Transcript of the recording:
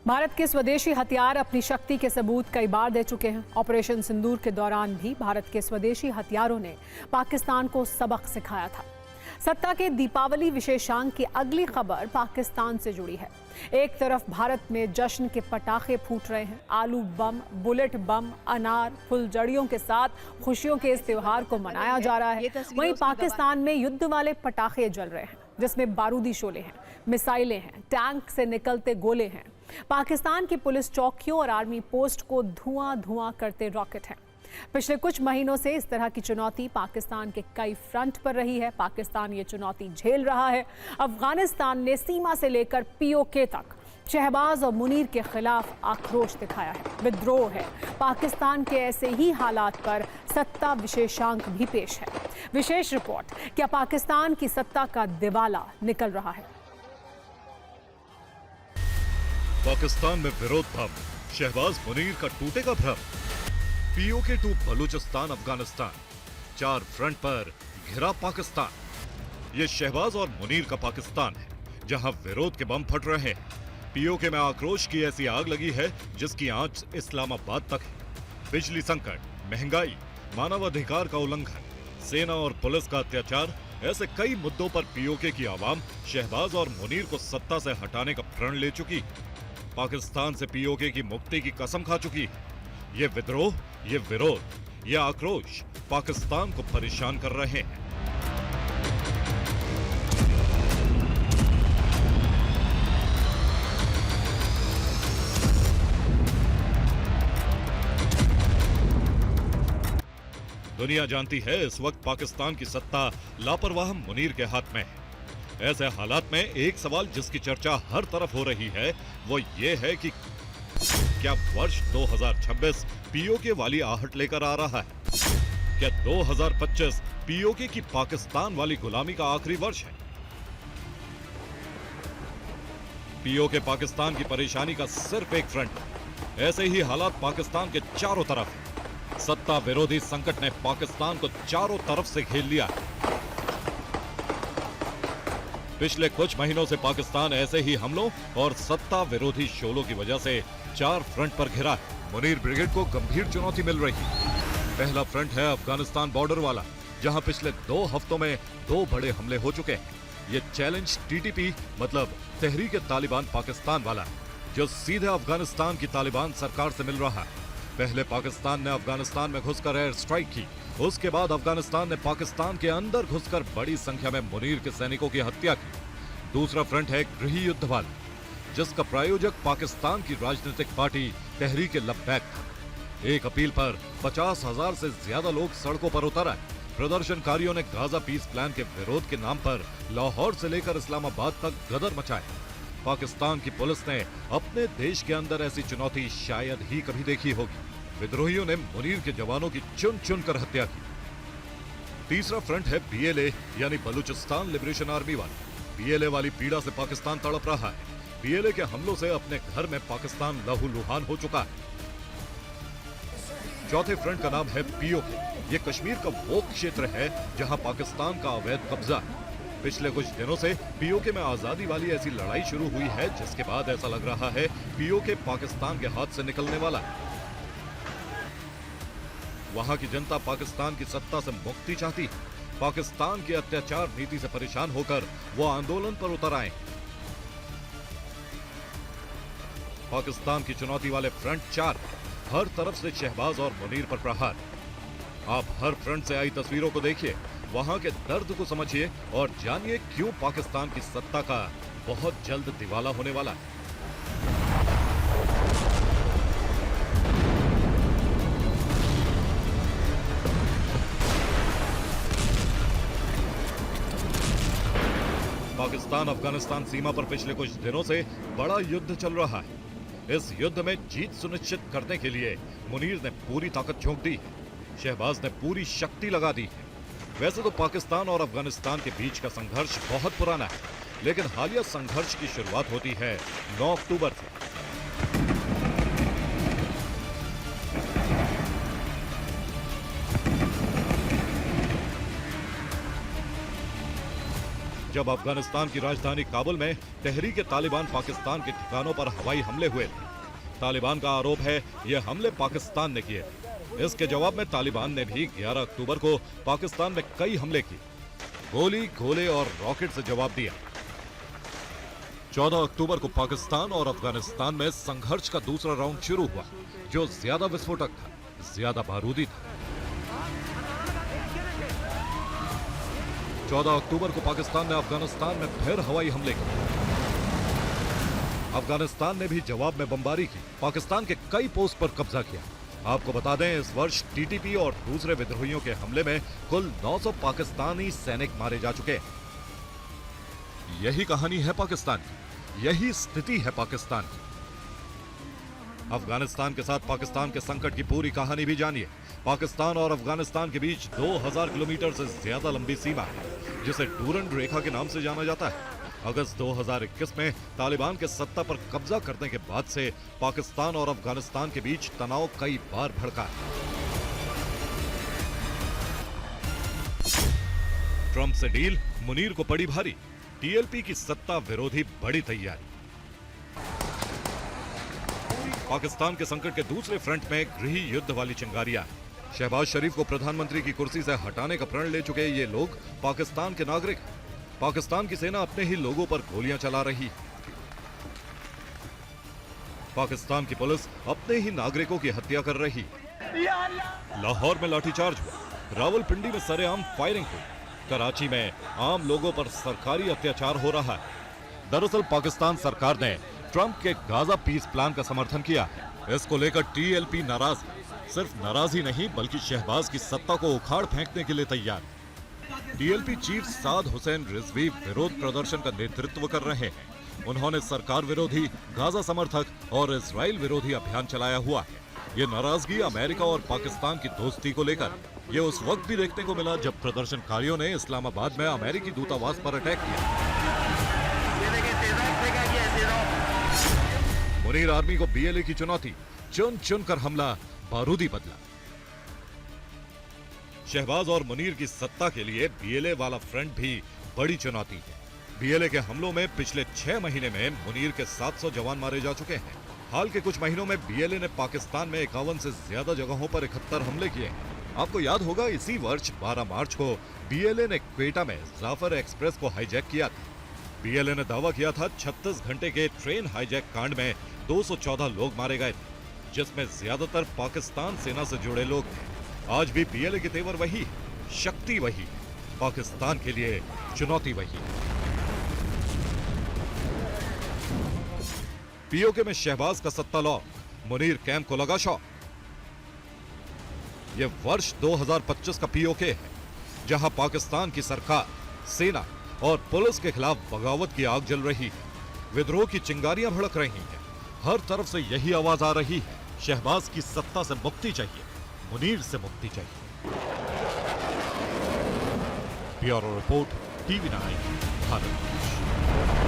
भारत के स्वदेशी हथियार अपनी शक्ति के सबूत कई बार दे चुके हैं। ऑपरेशन सिंदूर के दौरान भी भारत के स्वदेशी हथियारों ने पाकिस्तान को सबक सिखाया था। सत्ता के दीपावली विशेषांक की अगली खबर पाकिस्तान से जुड़ी है। एक तरफ भारत में जश्न के पटाखे फूट रहे हैं, आलू बम, बुलेट बम, अनार, फुलझड़ियों के साथ खुशियों के इस त्योहार को मनाया जा रहा है। वहीं पाकिस्तान में युद्ध वाले पटाखे जल रहे हैं, जिसमें बारूदी शोले हैं, मिसाइलें हैं, टैंक से निकलते गोले हैं। पाकिस्तान की पुलिस चौकियों और आर्मी पोस्ट को धुआं धुआं करते रॉकेट हैं। पिछले कुछ महीनों से इस तरह की चुनौती पाकिस्तान के कई फ्रंट पर रही है। पाकिस्तान ये चुनौती झेल रहा है। अफगानिस्तान ने सीमा से लेकर पीओके तक शहबाज और मुनीर के खिलाफ आक्रोश दिखाया है, विद्रोह है। पाकिस्तान के ऐसे ही हालात पर सत्ता विशेषांक भी पेश है। विशेष रिपोर्ट, क्या पाकिस्तान की सत्ता का दिवाला निकल रहा है? पाकिस्तान में विरोध भम, शहबाज मुनीर का टूटेगा भ्रम। POK to Balochistan Afghanistan, 4 front पर घिरा पाकिस्तान। ये शहबाज और मुनीर का पाकिस्तान है, जहां विरोध के बम फट रहे हैं। पीओके में आक्रोश की ऐसी आग लगी है जिसकी आंच इस्लामाबाद तक है। बिजली संकट, महंगाई, मानवाधिकार का उल्लंघन, सेना और पुलिस का अत्याचार, ऐसे कई मुद्दों पर पीओके की आवाम शहबाज और मुनीर को सत्ता से हटाने का प्रण ले चुकी। पाकिस्तान से पीओके की मुक्ति की कसम खा चुकी। ये विद्रोह, ये विरोध, ये आक्रोश पाकिस्तान को परेशान कर रहे हैं। दुनिया जानती है इस वक्त पाकिस्तान की सत्ता लापरवाह मुनीर के हाथ में है। ऐसे हालात में एक सवाल जिसकी चर्चा हर तरफ हो रही है वो ये है कि क्या वर्ष 2026 पीओके वाली आहट लेकर आ रहा है? क्या 2025 पीओके की पाकिस्तान वाली गुलामी का आखिरी वर्ष है? पीओके पाकिस्तान की परेशानी का सिर्फ एक फ्रंट है। ऐसे ही हालात पाकिस्तान के चारों तरफ है। सत्ता विरोधी संकट ने पाकिस्तान को चारों तरफ से घेर लिया है। पिछले कुछ महीनों से पाकिस्तान ऐसे ही हमलों और सत्ता विरोधी शोलों की वजह से 4 फ्रंट पर घिरा है। मुनीर ब्रिगेड को गंभीर चुनौती मिल रही है। पहला फ्रंट है अफगानिस्तान बॉर्डर वाला, जहां पिछले 2 हफ्तों में 2 बड़े हमले हो चुके हैं। ये चैलेंज टीटीपी मतलब तहरीक तालिबान पाकिस्तान वाला, जो सीधे अफगानिस्तान की तालिबान सरकार से मिल रहा है। पहले पाकिस्तान ने अफगानिस्तान में घुसकर एयर स्ट्राइक की, उसके बाद अफगानिस्तान ने पाकिस्तान के अंदर घुसकर बड़ी संख्या में मुनीर के सैनिकों की हत्या की। दूसरा फ्रंट है गृह युद्ध वाला, जिसका प्रायोजक पाकिस्तान की राजनीतिक पार्टी तहरीक लब्बैक था। एक अपील पर 50,000 से ज्यादा लोग सड़कों पर उतर आए। प्रदर्शनकारियों ने गाजा पीस प्लान के विरोध के नाम पर लाहौर से लेकर इस्लामाबाद तक गदर मचाए। पाकिस्तान की पुलिस ने अपने देश के अंदर ऐसी चुनौती शायद ही कभी देखी होगी। विद्रोहियों ने मुनीर के जवानों की चुन चुन कर हत्या की। तीसरा फ्रंट है बीएलए यानी बलूचिस्तान लिबरेशन आर्मी वाली। बीएलए वाली पीड़ा से पाकिस्तान तड़प रहा है। बीएलए के हमलों से अपने घर में पाकिस्तान लहूलुहान हो चुका है। चौथे फ्रंट का नाम है पीओके। ये कश्मीर का वो क्षेत्र है जहां पाकिस्तान का अवैध कब्जा है। पिछले कुछ दिनों से पीओके में आजादी वाली ऐसी लड़ाई शुरू हुई है, जिसके बाद ऐसा लग रहा है पीओके पाकिस्तान के हाथ से निकलने वाला है। वहां की जनता पाकिस्तान की सत्ता से मुक्ति चाहती है। पाकिस्तान की अत्याचार नीति से परेशान होकर वो आंदोलन पर उतर आए। पाकिस्तान की चुनौती वाले फ्रंट 4, हर तरफ से शहबाज और मुनीर पर प्रहार। आप हर फ्रंट से आई तस्वीरों को देखिए, वहां के दर्द को समझिए और जानिए क्यों पाकिस्तान की सत्ता का बहुत जल्द दिवाला होने वाला है। पाकिस्तान अफगानिस्तान सीमा पर पिछले कुछ दिनों से बड़ा युद्ध चल रहा है। इस युद्ध में जीत सुनिश्चित करने के लिए मुनीर ने पूरी ताकत झोंक दी है। शहबाज ने पूरी शक्ति लगा दी है। वैसे तो पाकिस्तान और अफगानिस्तान के बीच का संघर्ष बहुत पुराना है, लेकिन हालिया संघर्ष की शुरुआत होती है 9 अक्टूबर से। जब अफगानिस्तान की राजधानी काबुल में तहरीक तालिबान पाकिस्तान के ठिकानों पर हवाई हमले हुए थे। तालिबान का आरोप है ये हमले पाकिस्तान ने किए। इसके जवाब में तालिबान ने भी 11 अक्टूबर को पाकिस्तान में कई हमले किए, गोली, गोले और रॉकेट से जवाब दिया। 14 अक्टूबर को पाकिस्तान और अफगानिस्तान में संघर्ष का दूसरा राउंड शुरू हुआ, जो ज्यादा विस्फोटक था, ज्यादा बारूदी था। 14 अक्टूबर को पाकिस्तान ने अफगानिस्तान में फिर हवाई हमले किए। अफगानिस्तान ने भी जवाब में बमबारी की, पाकिस्तान के कई पोस्ट पर कब्जा किया। आपको बता दें, इस वर्ष टीटीपी और दूसरे विद्रोहियों के हमले में कुल 900 पाकिस्तानी सैनिक मारे जा चुके हैं। यही कहानी है पाकिस्तान की, यही स्थिति है पाकिस्तान की। अफगानिस्तान के साथ पाकिस्तान के संकट की पूरी कहानी भी जानिए। पाकिस्तान और अफगानिस्तान के बीच 2000 किलोमीटर से ज्यादा लंबी सीमा है, जिसे डूरंड रेखा के नाम से जाना जाता है। अगस्त 2021 में तालिबान के सत्ता पर कब्जा करने के बाद से पाकिस्तान और अफगानिस्तान के बीच तनाव कई बार भड़का है। ट्रंप से डील, मुनीर को पड़ी भारी, टीएलपी की सत्ता विरोधी बड़ी तैयारी। पाकिस्तान के संकट के दूसरे फ्रंट में गृह युद्ध वाली चिंगारियां हैं। शहबाज शरीफ को प्रधानमंत्री की कुर्सी से हटाने का प्रण ले चुके ये लोग पाकिस्तान के नागरिक हैं। पाकिस्तान की सेना अपने ही लोगों पर गोलियां चला रही है। पाकिस्तान की पुलिस अपने ही नागरिकों की हत्या कर रही है। लाहौर में लाठीचार्ज हुआ, रावलपिंडी में सरेआम फायरिंग हुई, कराची में आम लोगों पर सरकारी अत्याचार हो रहा है। दरअसल पाकिस्तान सरकार ने ट्रंप के गाजा पीस प्लान का समर्थन किया है। इसको लेकर टीएलपी नाराज है। सिर्फ नाराज ही नहीं, बल्कि शहबाज की सत्ता को उखाड़ फेंकने के लिए तैयार है। टीएलपी चीफ साद हुसैन रिजवी विरोध प्रदर्शन का नेतृत्व कर रहे हैं। उन्होंने सरकार विरोधी, गाजा समर्थक और इजराइल विरोधी अभियान चलाया हुआ है। ये नाराजगी अमेरिका और पाकिस्तान की दोस्ती को लेकर। ये उस वक्त भी देखने को मिला जब प्रदर्शनकारियों ने इस्लामाबाद में अमेरिकी दूतावास पर अटैक किया। मुनीर आर्मी को बीएलए की चुनौती, चुन चुन कर हमला बारूदी बदला। शहबाज और मुनीर की सत्ता के लिए बीएलए वाला फ्रंट भी बड़ी चुनौती है। बीएलए के हमलों में पिछले 6 महीने में मुनीर के 700 जवान मारे जा चुके हैं। हाल के कुछ महीनों में बीएलए ने पाकिस्तान में 51 से ज्यादा जगहों पर 71 हमले किए हैं। आपको याद होगा, इसी वर्ष 12 मार्च को बीएलए ने क्वेटा में जाफर एक्सप्रेस को हाईजैक किया था। बीएलए ने दावा किया था 36 घंटे के ट्रेन हाईजैक कांड में 214 लोग मारे गए थे, जिसमें ज्यादातर पाकिस्तान सेना से जुड़े लोग थे। आज भी बीएलए के तेवर वही है, शक्ति वही है, पाकिस्तान के लिए चुनौती वही है। पीओके में शहबाज का सत्ता लॉक, मुनीर कैंप को लगा शॉक। यह वर्ष 2025 का पीओके है, जहां पाकिस्तान की सरकार, सेना और पुलिस के खिलाफ बगावत की आग जल रही है। विद्रोह की चिंगारियां भड़क रही हैं। हर तरफ से यही आवाज आ रही है, शहबाज की सत्ता से मुक्ति चाहिए, मुनीर से मुक्ति चाहिए। Bureau report, TV 9 Bharat.